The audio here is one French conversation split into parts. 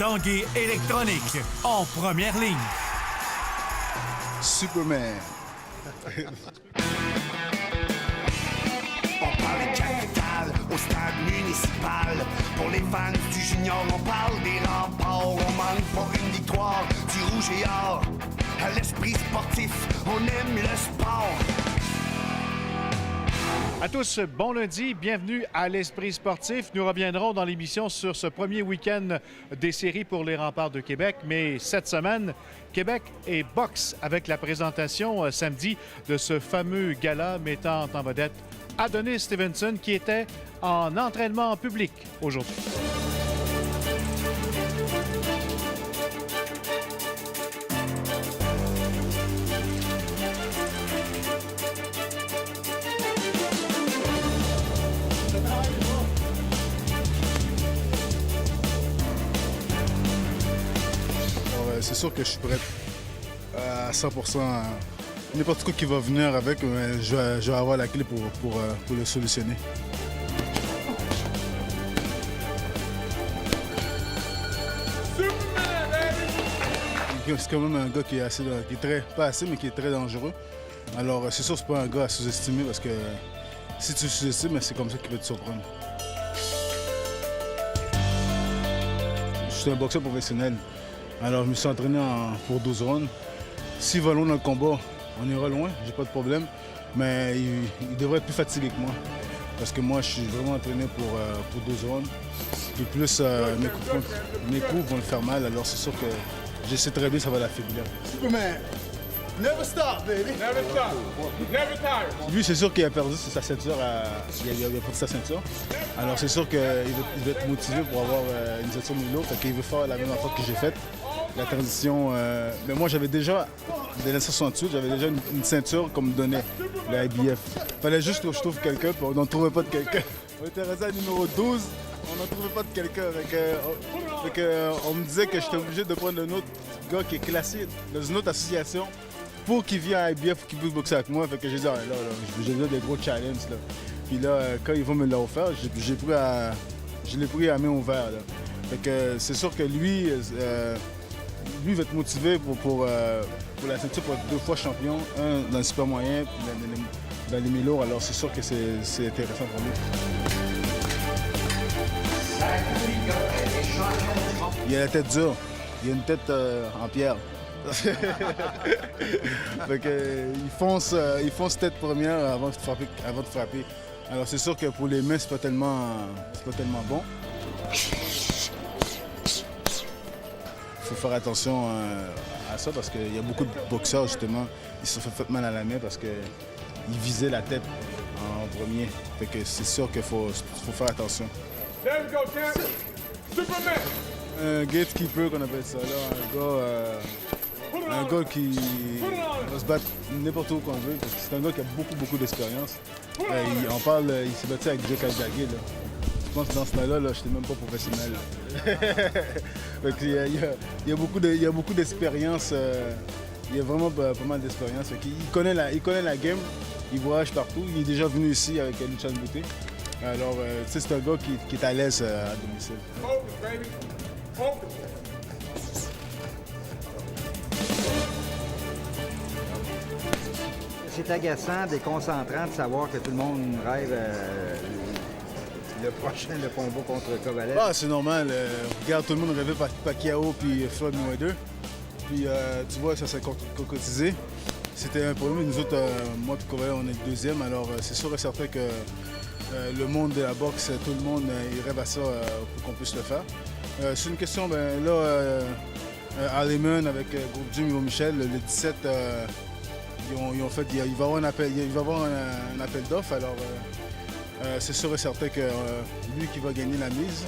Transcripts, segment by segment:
Tanguay électronique, en première ligne. Superman. On parle de capitale au stade municipal. Pour les fans du junior, on parle des remparts. On manque pas une victoire du rouge et or. À l'esprit sportif, on aime le sport. À tous, bon lundi, bienvenue à l'Esprit sportif. Nous reviendrons dans l'émission sur ce premier week-end des séries pour les Remparts de Québec. Mais cette semaine, Québec est boxe avec la présentation samedi de ce fameux gala mettant en vedette Adonis Stevenson qui était en entraînement public aujourd'hui. C'est sûr que je suis prêt à 100%. N'importe quoi qui va venir avec, je vais avoir la clé pour le solutionner. C'est quand même un gars qui est très dangereux. Alors c'est sûr que c'est pas un gars à sous-estimer parce que si tu sous-estimes, c'est comme ça qu'il peut te surprendre. Je suis un boxeur professionnel. Alors, je me suis entraîné pour 12 rounds. S'il va loin dans le combat, on ira loin, j'ai pas de problème. Mais il devrait être plus fatigué que moi. Parce que moi, je suis vraiment entraîné pour 12 rounds. Et plus, mes coups vont le faire mal. Alors, c'est sûr que je sais très bien que ça va l'affaiblir. Superman, never stop, baby. Never stop. Never tire. Lui, c'est sûr qu'il a perdu sa ceinture. Il a perdu sa ceinture. Alors, c'est sûr qu'il va être motivé pour avoir une ceinture Milo. Fait qu'il veut faire la même affaire que j'ai faite. La transition. Mais moi, j'avais déjà, dès 1968, j'avais déjà une ceinture qu'on me donnait, la IBF. Fallait juste que je trouve quelqu'un, puis on n'en trouvait pas de quelqu'un. On était resté à numéro 12, on n'en trouvait pas de quelqu'un. On me disait que j'étais obligé de prendre un autre gars qui est classé dans une autre association pour qu'il vienne à IBF, pour qu'il puisse boxer avec moi. Fait que j'ai dit, j'ai déjà des gros challenges. Là. Puis là, quand ils vont me l'offrir, je l'ai pris à main ouverte. Là. Fait que c'est sûr que lui va être motivé pour la ceinture, pour être 2 fois champion, un dans le super moyen, puis dans les mi-lourds. Alors c'est sûr que c'est intéressant pour lui. Il a la tête dure. Il a une tête en pierre. Fait que, il fonce tête première avant de frapper. Alors c'est sûr que pour les mains, c'est pas tellement bon. Il faut faire attention à ça parce qu'il y a beaucoup de boxeurs, justement, ils se sont fait mal à la main parce qu'ils visaient la tête en premier. Fait que c'est sûr qu'il faut faire attention. Un gatekeeper qu'on appelle ça, là, un gars qui va se battre n'importe où qu'on veut. C'est un gars qui a beaucoup d'expérience. Il s'est battu avec Joe Calzaghe. Je pense que dans ce temps-là, je n'étais même pas professionnel. Il y a beaucoup d'expérience. Il y a vraiment pas mal d'expérience. Il connaît la game, il voyage partout. Il est déjà venu ici avec Luchan Bouté. Alors, c'est un gars qui est à l'aise à domicile. C'est agaçant, déconcentrant de savoir que tout le monde rêve le prochain le combat contre Kovalev. Ah, c'est normal. Regarde, tout le monde rêvait Pacquiao puis Floyd Mayweather. Puis tu vois, ça s'est concrétisé. C'était un premier. Nous autres, moi et Kovalev, on est le deuxième. Alors c'est sûr et certain que le monde de la boxe, tout le monde, il rêve à ça pour qu'on puisse le faire. C'est une question, Harleman avec Groupe Jim et Michel, le 17, ils ont fait, il va y avoir un appel d'offres. Alors c'est sûr et certain que lui qui va gagner la mise,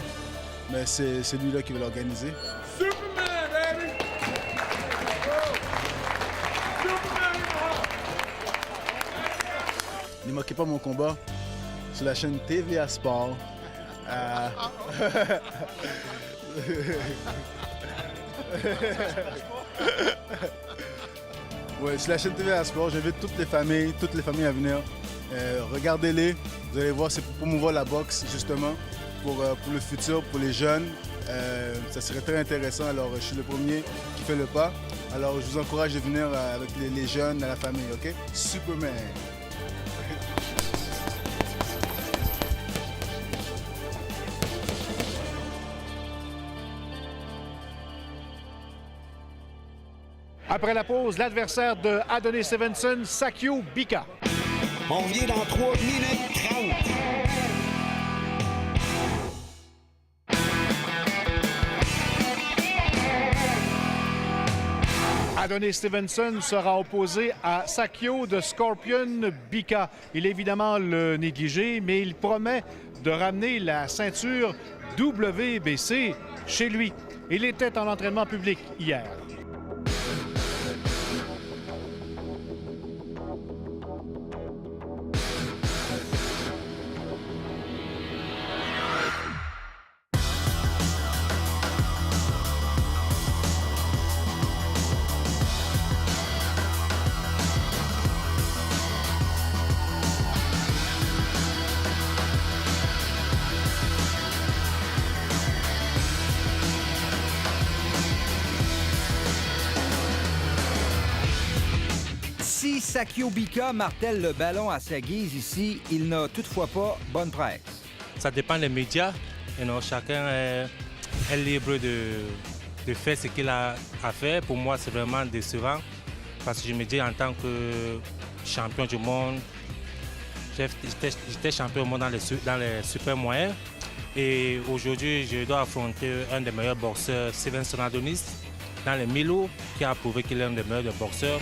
mais c'est lui-là qui va l'organiser. Superman, baby! Superman! Ne manquez pas mon combat sur la chaîne TVA Sport. Ouais, sur la chaîne TVA Sport, j'invite toutes les familles à venir. Regardez-les, vous allez voir, c'est pour promouvoir la boxe justement, pour le futur, pour les jeunes. Ça serait très intéressant. Alors, je suis le premier qui fait le pas. Alors, je vous encourage de venir avec les jeunes, à la famille, OK? Superman! Après la pause, l'adversaire de Adonis Stevenson, Sakio Bika. On revient dans 3 minutes 30. Adonis Stevenson sera opposé à Sakio de Scorpion Bika. Il est évidemment le négligé, mais il promet de ramener la ceinture WBC chez lui. Il était en entraînement public hier. Si Sakio Bika martèle le ballon à sa guise ici, il n'a toutefois pas bonne presse. Ça dépend des médias. Chacun est libre de faire ce qu'il a à faire. Pour moi, c'est vraiment décevant parce que je me dis en tant que champion du monde, j'étais champion du monde dans les super moyens. Et aujourd'hui, je dois affronter un des meilleurs boxeurs, Stevenson Adonis, dans les mi-lourds, qui a prouvé qu'il est un des meilleurs boxeurs.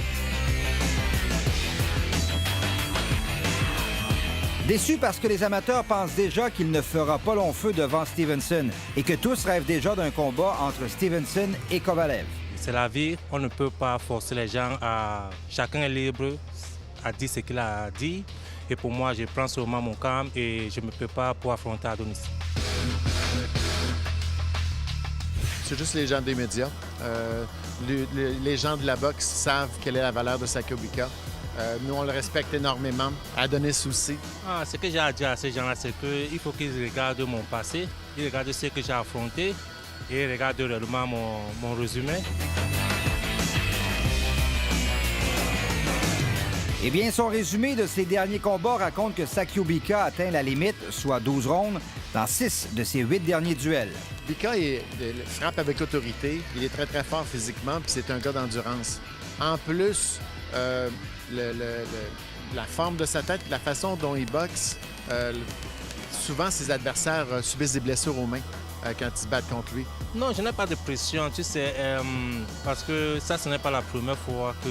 Déçu parce que les amateurs pensent déjà qu'il ne fera pas long feu devant Stevenson et que tous rêvent déjà d'un combat entre Stevenson et Kovalev. C'est la vie, on ne peut pas forcer les gens à... Chacun est libre à dire ce qu'il a dit. Et pour moi, je prends seulement mon calme et je me prépare pour affronter Adonis. C'est juste les gens des médias. Les gens de la boxe savent quelle est la valeur de Sakio Bika. Nous, on le respecte énormément. Adonis aussi. Ce que j'ai à dire à ces gens-là, c'est qu'il faut qu'ils regardent mon passé, ils regardent ce que j'ai affronté et ils regardent réellement mon résumé. Eh bien, son résumé de ses derniers combats raconte que Sakio Bika atteint la limite, soit 12 rondes, dans 6 de ses 8 derniers duels. Bika frappe avec autorité, il est très très fort physiquement, puis c'est un gars d'endurance. En plus, la forme de sa tête, la façon dont il boxe, souvent ses adversaires subissent des blessures aux mains quand ils se battent contre lui. Non, je n'ai pas de pression, tu sais, parce que ça, ce n'est pas la première fois que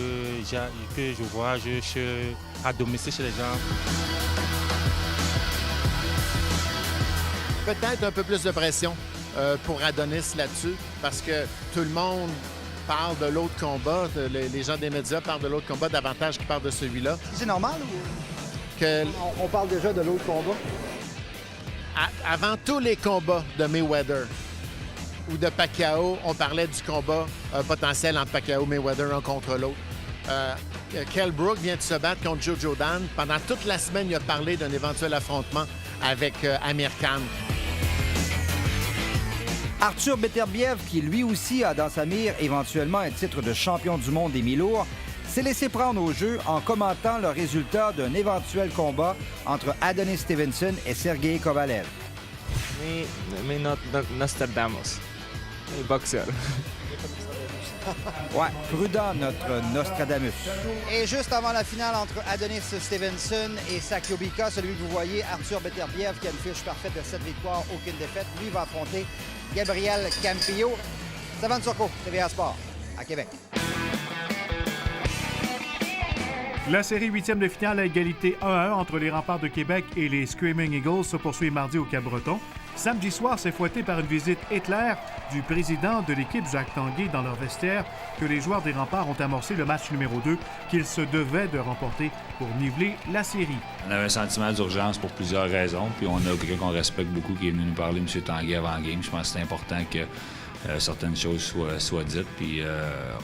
je voyage à domicile chez les gens. Peut-être un peu plus de pression pour Adonis là-dessus, parce que tout le monde parle de l'autre combat, les gens des médias parlent de l'autre combat davantage qu'ils parlent de celui-là. C'est normal ou... Que... On parle déjà de l'autre combat? Avant tous les combats de Mayweather ou de Pacquiao, on parlait du combat potentiel entre Pacquiao et Mayweather un contre l'autre. Kell Brook vient de se battre contre Joe Jordan. Pendant toute la semaine, il a parlé d'un éventuel affrontement avec Amir Khan. Arthur Beterbiev, qui lui aussi a dans sa mire éventuellement un titre de champion du monde des mi-lourds, s'est laissé prendre au jeu en commentant le résultat d'un éventuel combat entre Adonis Stevenson et Sergei Kovalev. Mais Nostradamus, le boxeur. Ouais, prudent notre Nostradamus. Et juste avant la finale entre Adonis Stevenson et Sakio Bika, celui que vous voyez, Arthur Beterbiev, qui a une fiche parfaite de 7 victoires, aucune défaite, lui va affronter Gabriel Campillo. Savane Turcot, TVA Sport, à Québec. La série 8e de finale à égalité 1-1 entre les Remparts de Québec et les Screaming Eagles se poursuit mardi au Cap-Breton. Samedi soir, c'est fouetté par une visite éclair du président de l'équipe, Jacques Tanguay, dans leur vestiaire, que les joueurs des Remparts ont amorcé le match numéro 2 qu'ils se devaient de remporter pour niveler la série. On avait un sentiment d'urgence pour plusieurs raisons, puis on a quelqu'un qu'on respecte beaucoup qui est venu nous parler, M. Tanguay, avant le game. Je pense que c'est important que certaines choses soient dites, puis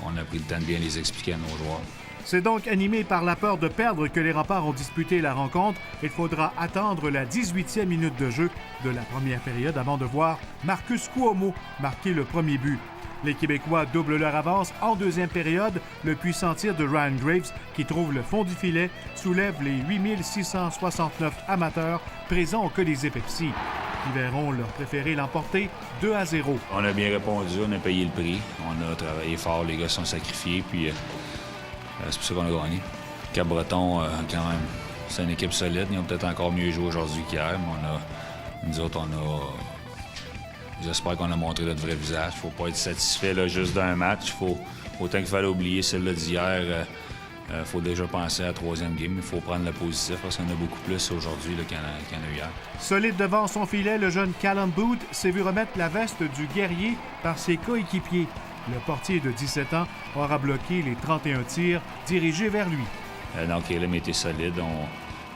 on a pris le temps de bien les expliquer à nos joueurs. C'est donc animé par la peur de perdre que les Remparts ont disputé la rencontre. Il faudra attendre la 18e minute de jeu de la première période avant de voir Marcus Cuomo marquer le premier but. Les Québécois doublent leur avance en deuxième période. Le puissant tir de Ryan Graves, qui trouve le fond du filet, soulève les 8669 amateurs présents au Colisée Pepsi, qui verront leur préféré l'emporter 2-0. On a bien répondu, on a payé le prix. On a travaillé fort, les gars se sont sacrifiés, puis c'est pour ça qu'on a gagné. Cap-Breton, quand même, c'est une équipe solide. Ils ont peut-être encore mieux joué aujourd'hui qu'hier, mais nous autres, j'espère qu'on a montré notre vrai visage. Il ne faut pas être satisfait là, juste d'un match. Autant qu'il fallait oublier celle-là d'hier, il faut déjà penser à la troisième game. Il faut prendre le positif parce qu'on a beaucoup plus aujourd'hui qu'il y en a eu hier. Solide devant son filet, le jeune Callum Booth s'est vu remettre la veste du guerrier par ses coéquipiers. Le portier de 17 ans aura bloqué les 31 tirs dirigés vers lui. Non, Caleb était solide.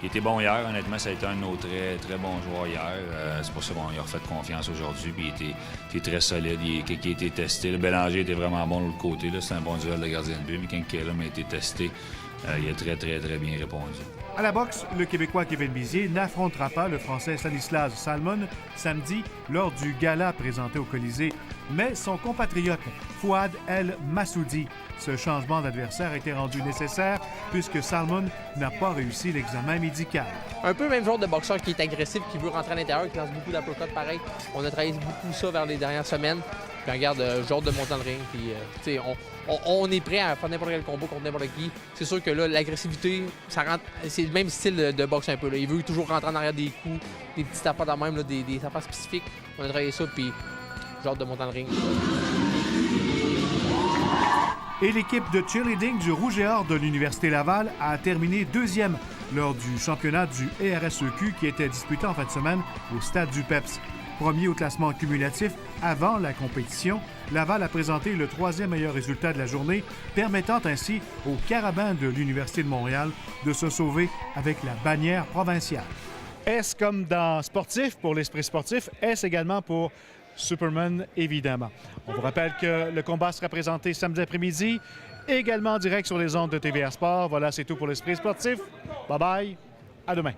Il était bon hier. Honnêtement, ça a été un de nos très, très bons joueurs hier. C'est pour ça qu'on lui a refait confiance aujourd'hui. Puis il était très solide. Il a été testé. Le Bélanger était vraiment bon de l'autre côté. C'était un bon duel de gardien de but. Mais quand Caleb a été testé, il a très, très, très bien répondu. À la boxe, le Québécois Kevin Bizier n'affrontera pas le Français Stanislas Salmon samedi lors du gala présenté au Colisée, mais son compatriote Fouad El Massoudi. Ce changement d'adversaire a été rendu nécessaire puisque Salmon n'a pas réussi l'examen médical. Un peu le même genre de boxeur qui est agressif, qui veut rentrer à l'intérieur, qui lance beaucoup d'uppercuts pareil. On a travaillé beaucoup ça vers les dernières semaines. Puis regarde, genre de monter dans le ring. Puis, on est prêt à faire n'importe quel combat contre n'importe qui. C'est sûr que là, l'agressivité, ça rentre. C'est le même style de boxe un peu. Là. Il veut toujours rentrer en arrière des coups, des petits affaires de même, là, des affaires spécifiques. On a travaillé ça, puis genre de monter dans le ring. Et l'équipe de cheerleading du Rouge et Or de l'Université Laval a terminé deuxième lors du championnat du ERSEQ qui était disputé en fin de semaine au stade du PEPS. Premier au classement cumulatif avant la compétition, Laval a présenté le troisième meilleur résultat de la journée, permettant ainsi aux Carabins de l'Université de Montréal de se sauver avec la bannière provinciale. Est-ce comme dans sportif pour l'esprit sportif, est-ce également pour Superman, évidemment. On vous rappelle que le combat sera présenté samedi après-midi, également en direct sur les ondes de TVA Sport. Voilà, c'est tout pour l'esprit sportif. Bye-bye. À demain.